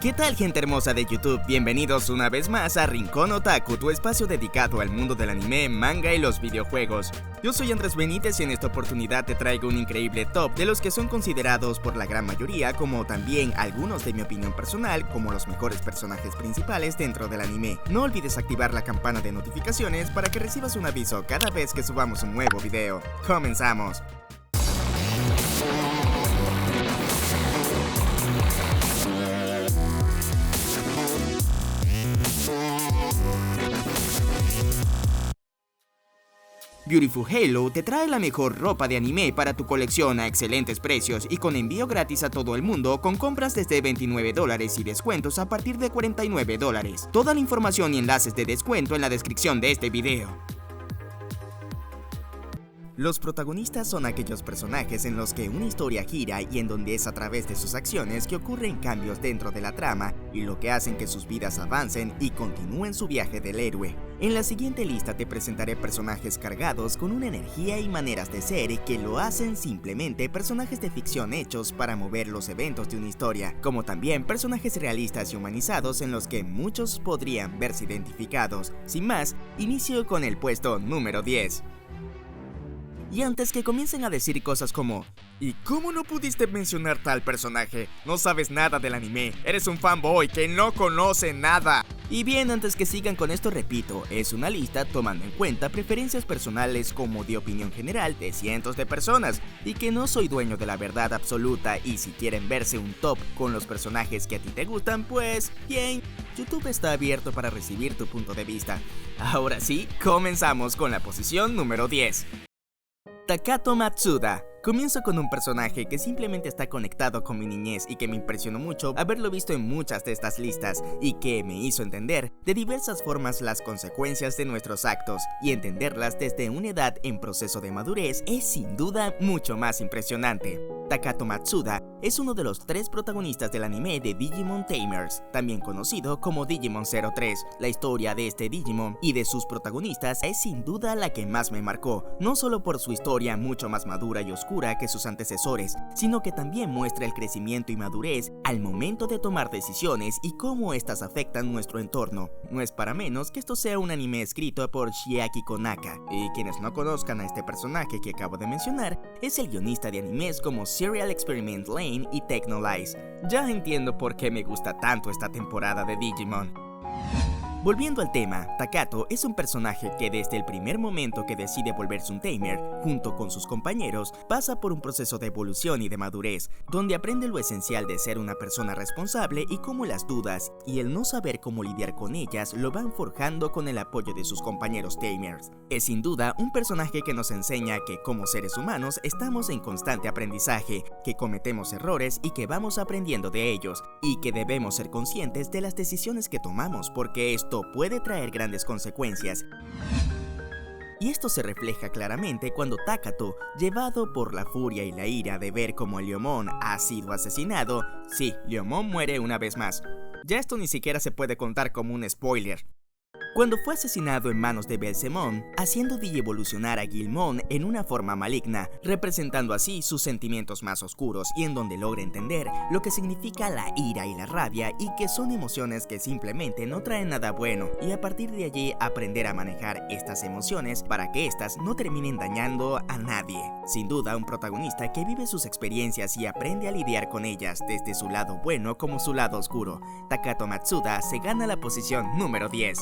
¿Qué tal, gente hermosa de YouTube? Bienvenidos una vez más a Rincón Otaku, tu espacio dedicado al mundo del anime, manga y los videojuegos. Yo soy Andrés Benítez y en esta oportunidad te traigo un increíble top de los que son considerados por la gran mayoría como también algunos de mi opinión personal como los mejores personajes principales dentro del anime. No olvides activar la campana de notificaciones para que recibas un aviso cada vez que subamos un nuevo video. ¡Comenzamos! Beautiful Halo te trae la mejor ropa de anime para tu colección a excelentes precios y con envío gratis a todo el mundo con compras desde $29 y descuentos a partir de $49. Toda la información y enlaces de descuento en la descripción de este video. Los protagonistas son aquellos personajes en los que una historia gira y en donde es a través de sus acciones que ocurren cambios dentro de la trama y lo que hacen que sus vidas avancen y continúen su viaje del héroe. En la siguiente lista te presentaré personajes cargados con una energía y maneras de ser que lo hacen simplemente personajes de ficción hechos para mover los eventos de una historia, como también personajes realistas y humanizados en los que muchos podrían verse identificados. Sin más, inicio con el puesto número 10. Y antes que comiencen a decir cosas como ¿y cómo no pudiste mencionar tal personaje? No sabes nada del anime, eres un fanboy que no conoce nada. Y bien, antes que sigan con esto repito, es una lista tomando en cuenta preferencias personales como de opinión general de cientos de personas y que no soy dueño de la verdad absoluta y si quieren verse un top con los personajes que a ti te gustan, pues bien, YouTube está abierto para recibir tu punto de vista. Ahora sí, comenzamos con la posición número 10. Takato Matsuda. Comienzo con un personaje que simplemente está conectado con mi niñez y que me impresionó mucho haberlo visto en muchas de estas listas y que me hizo entender de diversas formas las consecuencias de nuestros actos y entenderlas desde una edad en proceso de madurez es sin duda mucho más impresionante. Takato Matsuda es uno de los 3 protagonistas del anime de Digimon Tamers, también conocido como Digimon 03. La historia de este Digimon y de sus protagonistas es sin duda la que más me marcó, no solo por su historia mucho más madura y oscura que sus antecesores, sino que también muestra el crecimiento y madurez al momento de tomar decisiones y cómo estas afectan nuestro entorno. No es para menos que esto sea un anime escrito por Chiaki Konaka, y quienes no conozcan a este personaje que acabo de mencionar, es el guionista de animes como Serial Experiment Lain y Technolize. Ya entiendo por qué me gusta tanto esta temporada de Digimon. Volviendo al tema, Takato es un personaje que desde el primer momento que decide volverse un tamer, junto con sus compañeros, pasa por un proceso de evolución y de madurez, donde aprende lo esencial de ser una persona responsable y cómo las dudas y el no saber cómo lidiar con ellas lo van forjando con el apoyo de sus compañeros tamers. Es sin duda un personaje que nos enseña que como seres humanos estamos en constante aprendizaje, que cometemos errores y que vamos aprendiendo de ellos, y que debemos ser conscientes de las decisiones que tomamos porque esto puede traer grandes consecuencias. Y esto se refleja claramente cuando Takato, llevado por la furia y la ira de ver cómo Ryomon ha sido asesinado, sí, Ryomon muere una vez más. Ya esto ni siquiera se puede contar como un spoiler. Cuando fue asesinado en manos de Belzemon, haciendo digievolucionar a Guilmon en una forma maligna, representando así sus sentimientos más oscuros y en donde logra entender lo que significa la ira y la rabia y que son emociones que simplemente no traen nada bueno y a partir de allí aprender a manejar estas emociones para que éstas no terminen dañando a nadie. Sin duda un protagonista que vive sus experiencias y aprende a lidiar con ellas desde su lado bueno como su lado oscuro. Takato Matsuda se gana la posición número 10.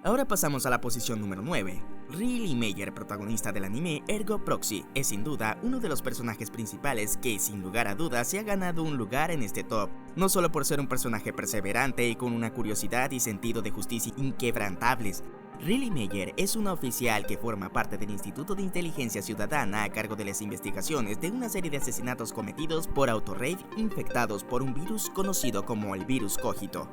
Ahora pasamos a la posición número 9. Riley Meyer, protagonista del anime Ergo Proxy, es sin duda uno de los personajes principales que sin lugar a dudas se ha ganado un lugar en este top, no solo por ser un personaje perseverante y con una curiosidad y sentido de justicia inquebrantables. Riley Meyer es una oficial que forma parte del Instituto de Inteligencia Ciudadana a cargo de las investigaciones de una serie de asesinatos cometidos por autorave infectados por un virus conocido como el virus Cogito.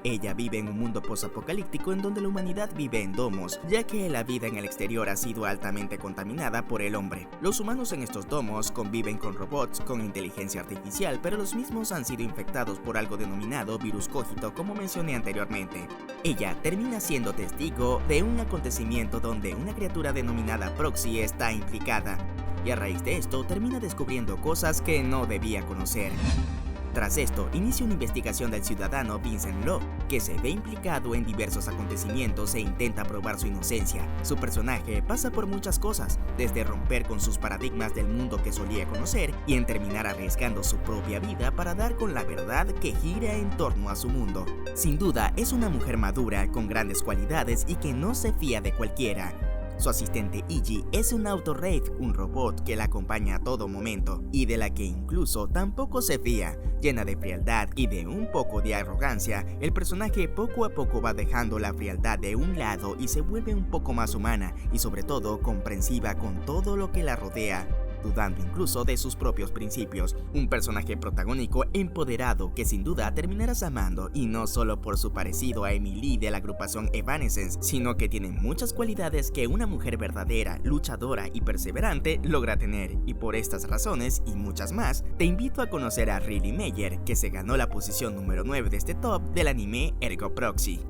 Ella vive en un mundo posapocalíptico en donde la humanidad vive en domos, ya que la vida en el exterior ha sido altamente contaminada por el hombre. Los humanos en estos domos conviven con robots con inteligencia artificial, pero los mismos han sido infectados por algo denominado virus Cogito, como mencioné anteriormente. Ella termina siendo testigo de un acontecimiento donde una criatura denominada Proxy está implicada, y a raíz de esto termina descubriendo cosas que no debía conocer. Tras esto, inicia una investigación del ciudadano Vincent Law, que se ve implicado en diversos acontecimientos e intenta probar su inocencia. Su personaje pasa por muchas cosas, desde romper con sus paradigmas del mundo que solía conocer y en terminar arriesgando su propia vida para dar con la verdad que gira en torno a su mundo. Sin duda, es una mujer madura, con grandes cualidades y que no se fía de cualquiera. Su asistente Iggy es un Autorade, un robot que la acompaña a todo momento y de la que incluso tampoco se fía. Llena de frialdad y de un poco de arrogancia, el personaje poco a poco va dejando la frialdad de un lado y se vuelve un poco más humana y sobre todo comprensiva con todo lo que la rodea, dudando incluso de sus propios principios. Un personaje protagónico empoderado que sin duda terminarás amando, y no solo por su parecido a Emily de la agrupación Evanescence, sino que tiene muchas cualidades que una mujer verdadera, luchadora y perseverante logra tener. Y por estas razones y muchas más, te invito a conocer a Riley Meyer, que se ganó la posición número 9 de este top del anime Ergo Proxy.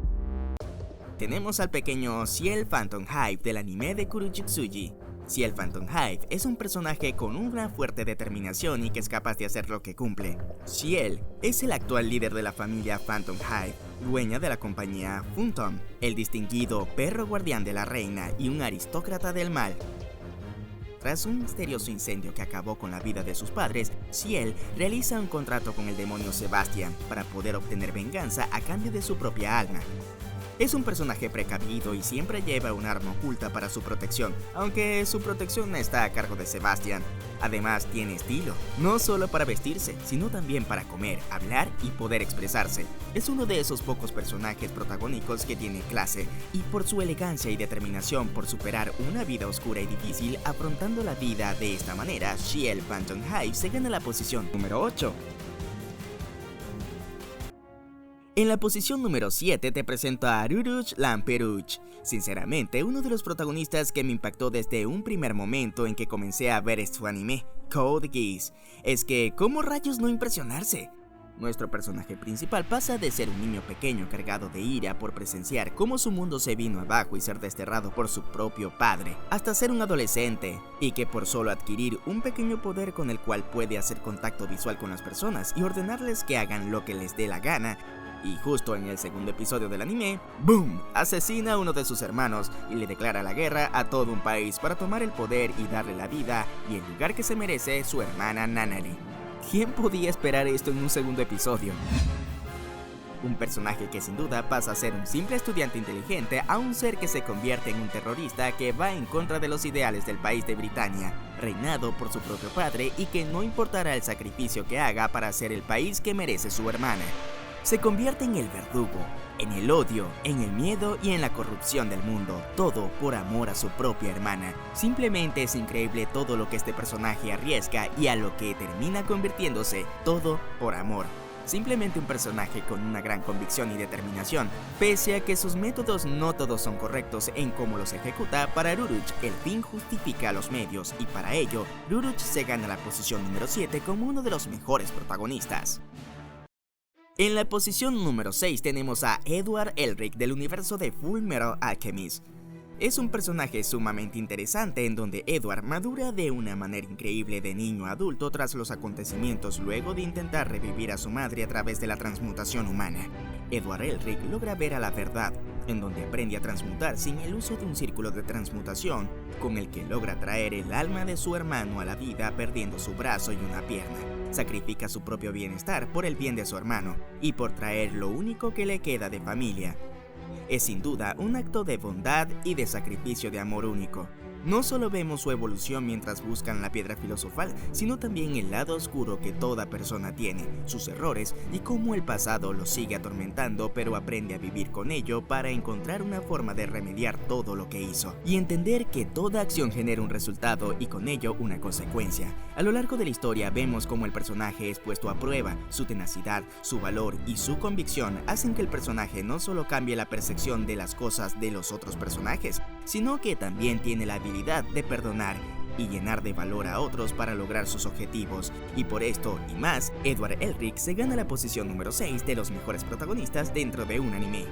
Tenemos al pequeño Ciel Phantom Hive del anime de Kuroshitsuji. Ciel Phantom Hive es un personaje con una fuerte determinación y que es capaz de hacer lo que cumple. Ciel es el actual líder de la familia Phantom Hive, dueña de la compañía Phantom, el distinguido perro guardián de la reina y un aristócrata del mal. Tras un misterioso incendio que acabó con la vida de sus padres, Ciel realiza un contrato con el demonio Sebastian para poder obtener venganza a cambio de su propia alma. Es un personaje precavido y siempre lleva un arma oculta para su protección, aunque su protección está a cargo de Sebastian. Además tiene estilo, no solo para vestirse, sino también para comer, hablar y poder expresarse. Es uno de esos pocos personajes protagónicos que tiene clase, y por su elegancia y determinación por superar una vida oscura y difícil afrontando la vida de esta manera, Ciel Phantom Hive se gana la posición número 8. En la posición número 7 te presento a Rurouni Lamperouche. Sinceramente, uno de los protagonistas que me impactó desde un primer momento en que comencé a ver este anime, Code Geass. Es que, ¿cómo rayos no impresionarse? Nuestro personaje principal pasa de ser un niño pequeño cargado de ira por presenciar cómo su mundo se vino abajo y ser desterrado por su propio padre, hasta ser un adolescente, y que por solo adquirir un pequeño poder con el cual puede hacer contacto visual con las personas y ordenarles que hagan lo que les dé la gana, y justo en el segundo episodio del anime, ¡boom!, asesina a uno de sus hermanos y le declara la guerra a todo un país para tomar el poder y darle la vida y el lugar que se merece su hermana Nanary. ¿Quién podía esperar esto en un segundo episodio? Un personaje que sin duda pasa a ser un simple estudiante inteligente a un ser que se convierte en un terrorista que va en contra de los ideales del país de Britania, reinado por su propio padre, y que no importará el sacrificio que haga para hacer el país que merece su hermana. Se convierte en el verdugo, en el odio, en el miedo y en la corrupción del mundo, todo por amor a su propia hermana. Simplemente es increíble todo lo que este personaje arriesga y a lo que termina convirtiéndose, todo por amor. Simplemente un personaje con una gran convicción y determinación, pese a que sus métodos no todos son correctos en cómo los ejecuta. Para Rurouni el fin justifica a los medios, y para ello, Rurouni se gana la posición número 7 como uno de los mejores protagonistas. En la posición número 6 tenemos a Edward Elric del universo de Fullmetal Alchemist. Es un personaje sumamente interesante en donde Edward madura de una manera increíble de niño a adulto tras los acontecimientos luego de intentar revivir a su madre a través de la transmutación humana. Edward Elric logra ver a la verdad, en donde aprende a transmutar sin el uso de un círculo de transmutación, con el que logra traer el alma de su hermano a la vida perdiendo su brazo y una pierna. Sacrifica su propio bienestar por el bien de su hermano y por traer lo único que le queda de familia. Es sin duda un acto de bondad y de sacrificio de amor único. No solo vemos su evolución mientras buscan la piedra filosofal, sino también el lado oscuro que toda persona tiene, sus errores y cómo el pasado lo sigue atormentando, pero aprende a vivir con ello para encontrar una forma de remediar todo lo que hizo y entender que toda acción genera un resultado y con ello una consecuencia. A lo largo de la historia vemos cómo el personaje es puesto a prueba, su tenacidad, su valor y su convicción hacen que el personaje no solo cambie la percepción de las cosas de los otros personajes, sino que también tiene la habilidad de perdonar y llenar de valor a otros para lograr sus objetivos. Y por esto y más, Edward Elric se gana la posición número 6 de los mejores protagonistas dentro de un anime.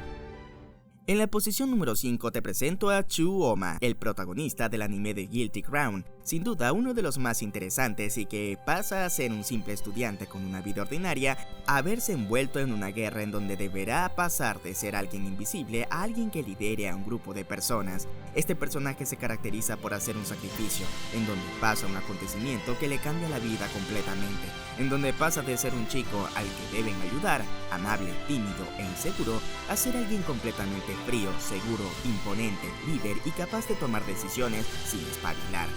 En la posición número 5 te presento a Shu Oma, el protagonista del anime de Guilty Crown, sin duda uno de los más interesantes y que pasa a ser un simple estudiante con una vida ordinaria a verse envuelto en una guerra en donde deberá pasar de ser alguien invisible a alguien que lidere a un grupo de personas. Este personaje se caracteriza por hacer un sacrificio, en donde pasa un acontecimiento que le cambia la vida completamente, en donde pasa de ser un chico al que deben ayudar, amable, tímido e inseguro, a ser alguien completamente frío, seguro, imponente, líder y capaz de tomar decisiones sin espabilar,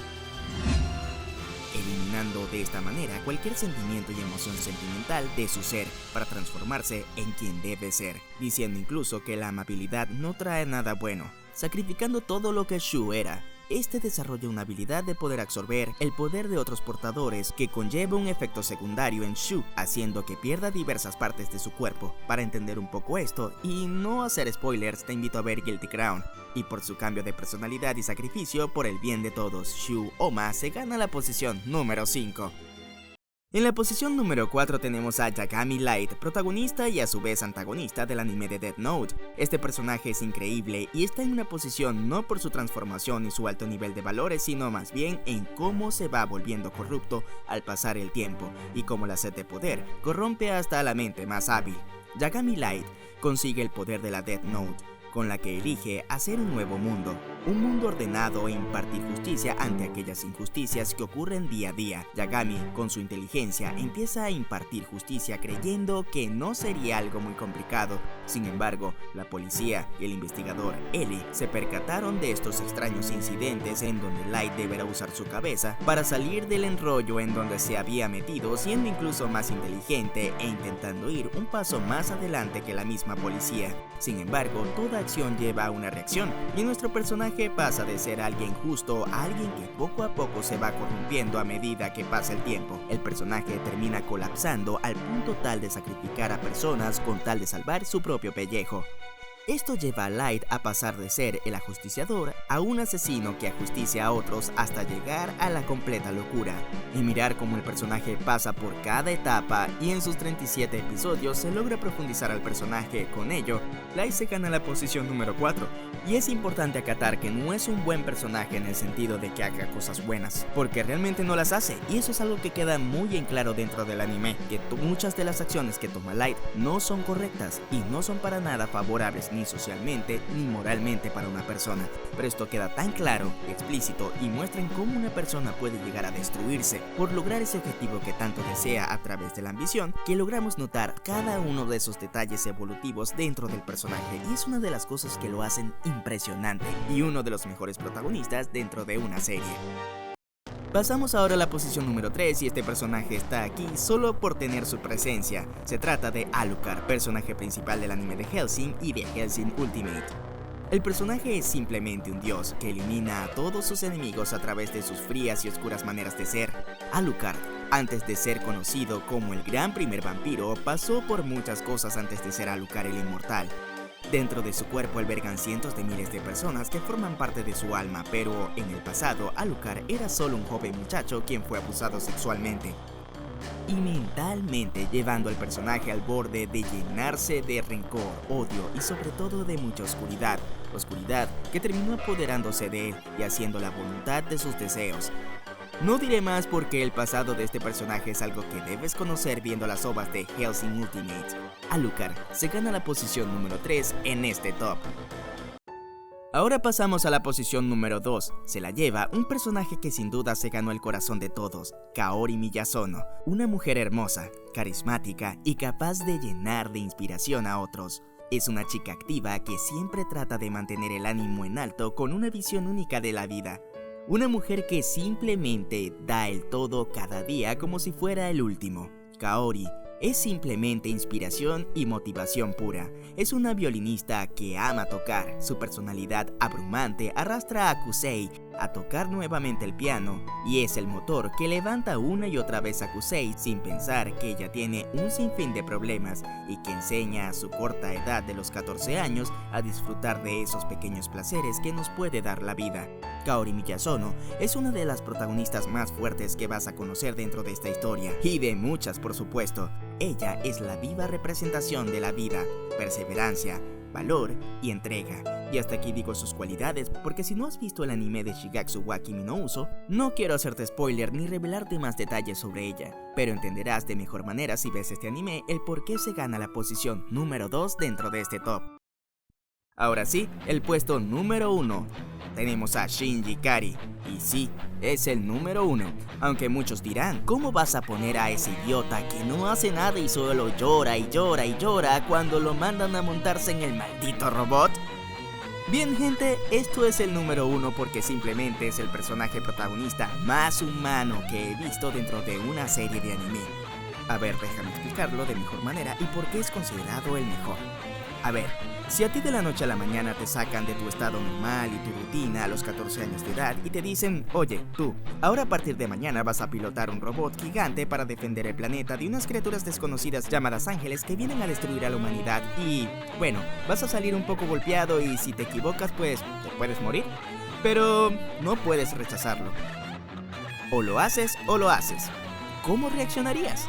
eliminando de esta manera cualquier sentimiento y emoción sentimental de su ser para transformarse en quien debe ser, diciendo incluso que la amabilidad no trae nada bueno, sacrificando todo lo que Shu era. Este desarrolla una habilidad de poder absorber el poder de otros portadores que conlleva un efecto secundario en Shu, haciendo que pierda diversas partes de su cuerpo. Para entender un poco esto y no hacer spoilers, te invito a ver Guilty Crown. Y por su cambio de personalidad y sacrificio por el bien de todos, Shu Oma se gana la posición número 5. En la posición número 4 tenemos a Yagami Light, protagonista y a su vez antagonista del anime de Death Note. Este personaje es increíble y está en una posición no por su transformación y su alto nivel de valores, sino más bien en cómo se va volviendo corrupto al pasar el tiempo y cómo la sed de poder corrompe hasta a la mente más hábil. Yagami Light consigue el poder de la Death Note, con la que elige hacer un nuevo mundo, un mundo ordenado e impartir justicia ante aquellas injusticias que ocurren día a día. Yagami, con su inteligencia, empieza a impartir justicia creyendo que no sería algo muy complicado. Sin embargo, la policía y el investigador L se percataron de estos extraños incidentes en donde Light deberá usar su cabeza para salir del enrollo en donde se había metido, siendo incluso más inteligente e intentando ir un paso más adelante que la misma policía. Sin embargo, toda acción lleva a una reacción y nuestro personaje pasa de ser alguien justo a alguien que poco a poco se va corrompiendo a medida que pasa el tiempo. El personaje termina colapsando al punto tal de sacrificar a personas con tal de salvar su propio pellejo. Esto lleva a Light a pasar de ser el ajusticiador a un asesino que ajusticia a otros hasta llegar a la completa locura. Y mirar cómo el personaje pasa por cada etapa y en sus 37 episodios se logra profundizar al personaje. Con ello, Light se gana la posición número 4. Y es importante acatar que no es un buen personaje en el sentido de que haga cosas buenas, porque realmente no las hace, y eso es algo que queda muy en claro dentro del anime, que muchas de las acciones que toma Light no son correctas y no son para nada favorables ni socialmente ni moralmente para una persona, pero esto queda tan claro, explícito y muestra en cómo una persona puede llegar a destruirse por lograr ese objetivo que tanto desea a través de la ambición, que logramos notar cada uno de esos detalles evolutivos dentro del personaje, y es una de las cosas que lo hacen impresionante y uno de los mejores protagonistas dentro de una serie. Pasamos ahora a la posición número 3 y este personaje está aquí solo por tener su presencia. Se trata de Alucard, personaje principal del anime de Hellsing y de Hellsing Ultimate. El personaje es simplemente un dios que elimina a todos sus enemigos a través de sus frías y oscuras maneras de ser. Alucard, antes de ser conocido como el gran primer vampiro, pasó por muchas cosas antes de ser Alucard el inmortal. Dentro de su cuerpo albergan cientos de miles de personas que forman parte de su alma, pero en el pasado Alucard era solo un joven muchacho quien fue abusado sexualmente y mentalmente, llevando al personaje al borde de llenarse de rencor, odio y sobre todo de mucha oscuridad que terminó apoderándose de él y haciendo la voluntad de sus deseos. No diré más porque el pasado de este personaje es algo que debes conocer viendo las ovas de Hellsing Ultimate. Alucard se gana la posición número 3 en este top. Ahora pasamos a la posición número 2, se la lleva un personaje que sin duda se ganó el corazón de todos, Kaori Miyazono, una mujer hermosa, carismática y capaz de llenar de inspiración a otros. Es una chica activa que siempre trata de mantener el ánimo en alto con una visión única de la vida. Una mujer que simplemente da el todo cada día como si fuera el último. Kaori es simplemente inspiración y motivación pura. Es una violinista que ama tocar. Su personalidad abrumante arrastra a Kusei a tocar nuevamente el piano y es el motor que levanta una y otra vez a Kusei sin pensar que ella tiene un sinfín de problemas y que enseña a su corta edad de los 14 años a disfrutar de esos pequeños placeres que nos puede dar la vida. Kaori Miyazono es una de las protagonistas más fuertes que vas a conocer dentro de esta historia, y de muchas por supuesto. Ella es la viva representación de la vida, perseverancia, valor y entrega. Y hasta aquí digo sus cualidades, porque si no has visto el anime de Shigatsu wa Kimi no Uso, no quiero hacerte spoiler ni revelarte más detalles sobre ella, pero entenderás de mejor manera si ves este anime el por qué se gana la posición número 2 dentro de este top. Ahora sí, el puesto número 1. Tenemos a Shinji Ikari, y sí, es el número 1, aunque muchos dirán, ¿cómo vas a poner a ese idiota que no hace nada y solo llora y llora y llora cuando lo mandan a montarse en el maldito robot? Bien gente, esto es el número 1 porque simplemente es el personaje protagonista más humano que he visto dentro de una serie de anime. A ver, déjame explicarlo de mejor manera y por qué es considerado el mejor. A ver, si a ti de la noche a la mañana te sacan de tu estado normal y tu rutina a los 14 años de edad y te dicen, oye, tú, ahora a partir de mañana vas a pilotar un robot gigante para defender el planeta de unas criaturas desconocidas llamadas ángeles que vienen a destruir a la humanidad y, bueno, vas a salir un poco golpeado y si te equivocas pues te puedes morir, pero no puedes rechazarlo. O lo haces o lo haces. ¿Cómo reaccionarías?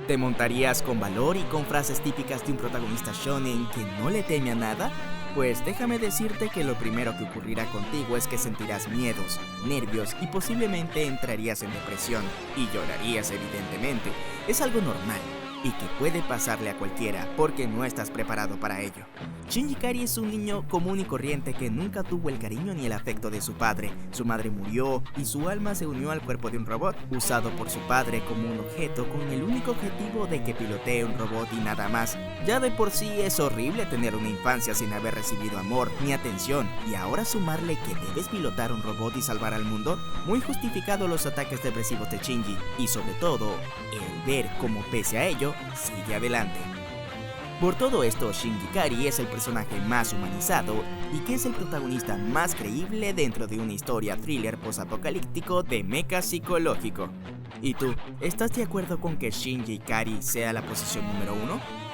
¿Te montarías con valor y con frases típicas de un protagonista shonen que no le teme a nada? Pues déjame decirte que lo primero que ocurrirá contigo es que sentirás miedos, nervios y posiblemente entrarías en depresión y llorarías evidentemente. Es algo normal y que puede pasarle a cualquiera porque no estás preparado para ello. Shinji Ikari es un niño común y corriente que nunca tuvo el cariño ni el afecto de su padre. Su madre murió y su alma se unió al cuerpo de un robot, usado por su padre como un objeto con el único objetivo de que pilotee un robot y nada más. Ya de por sí es horrible tener una infancia sin haber recibido amor ni atención, y ahora sumarle que debes pilotar un robot y salvar al mundo, muy justificado los ataques depresivos de Shinji, y sobre todo, el ver cómo pese a ello, sigue adelante. Por todo esto, Shinji Ikari es el personaje más humanizado y que es el protagonista más creíble dentro de una historia thriller posapocalíptico de mecha psicológico. ¿Y tú, estás de acuerdo con que Shinji Ikari sea la posición número 1?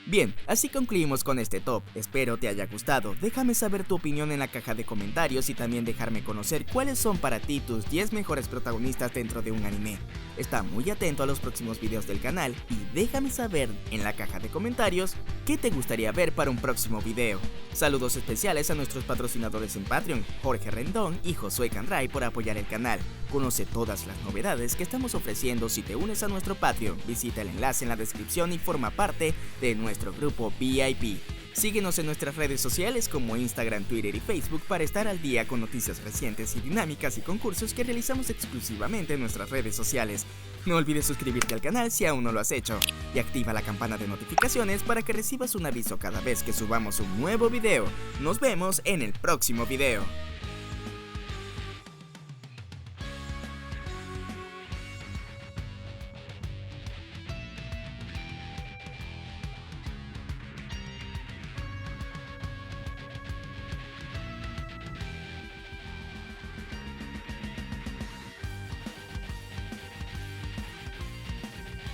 Bien, así concluimos con este top, espero te haya gustado, déjame saber tu opinión en la caja de comentarios y también dejarme conocer cuáles son para ti tus 10 mejores protagonistas dentro de un anime. Está muy atento a los próximos videos del canal y déjame saber en la caja de comentarios qué te gustaría ver para un próximo video. Saludos especiales a nuestros patrocinadores en Patreon, Jorge Rendón y Josué Canray por apoyar el canal. Conoce todas las novedades que estamos ofreciendo si te unes a nuestro Patreon, visita el enlace en la descripción y forma parte de nuestro grupo VIP. Síguenos en nuestras redes sociales como Instagram, Twitter y Facebook para estar al día con noticias recientes y dinámicas y concursos que realizamos exclusivamente en nuestras redes sociales. No olvides suscribirte al canal si aún no lo has hecho y activa la campana de notificaciones para que recibas un aviso cada vez que subamos un nuevo video. Nos vemos en el próximo video.